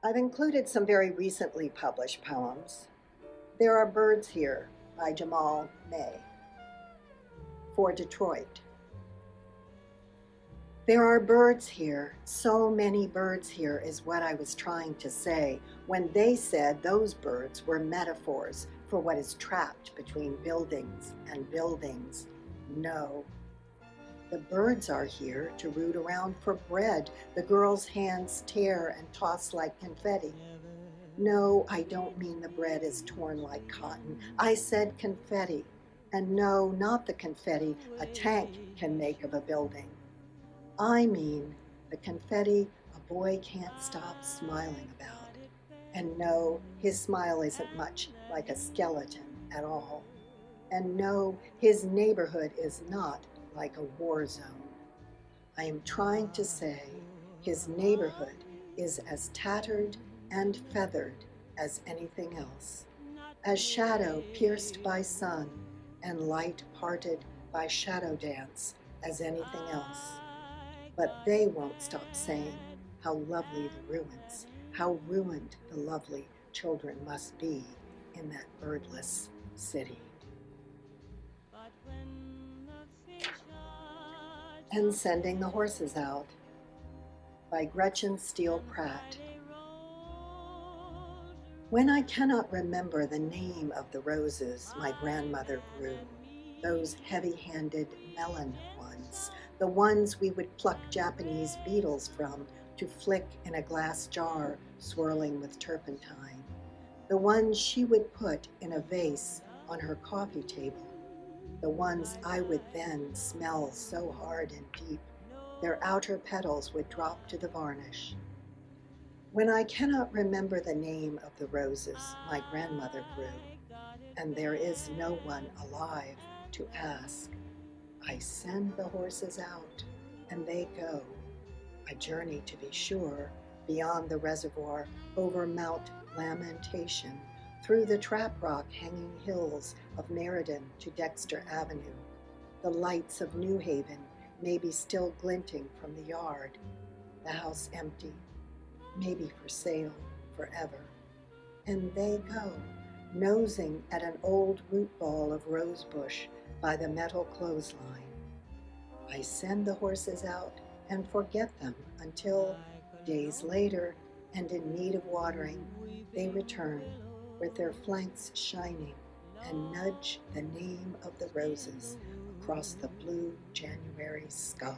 I've included some very recently published poems. There Are Birds Here by Jamal May for Detroit. There are birds here, so many birds here, is what I was trying to say when they said those birds were metaphors for what is trapped between buildings and buildings. No, the birds are here to root around for bread the girls' hands tear and toss like confetti. No, I don't mean the bread is torn like cotton. I said confetti. And no, not the confetti a tank can make of a building. I mean the confetti a boy can't stop smiling about. And no, his smile isn't much like a skeleton at all. And no, his neighborhood is not like a war zone. I am trying to say his neighborhood is as tattered and feathered as anything else, as shadow pierced by sun and light parted by shadow dance as anything else. But they won't stop saying how lovely the ruins, how ruined the lovely children must be in that birdless city. And Sending the Horses Out by Gretchen Steele Pratt. When I cannot remember the name of the roses my grandmother grew, those heavy-handed melon ones, the ones we would pluck Japanese beetles from to flick in a glass jar swirling with turpentine, the ones she would put in a vase on her coffee table, the ones I would then smell so hard and deep, their outer petals would drop to the varnish. When I cannot remember the name of the roses my grandmother grew, and there is no one alive to ask, I send the horses out, and they go, a journey to be sure, beyond the reservoir, over Mount Lamentation, through the trap rock hanging hills of Meriden to Dexter Avenue. The lights of New Haven may be still glinting from the yard, the house empty, maybe for sale forever. And they go, nosing at an old root ball of rosebush by the metal clothesline. I send the horses out and forget them until, days later and in need of watering, they return with their flanks shining and nudge the name of the roses across the blue January sky.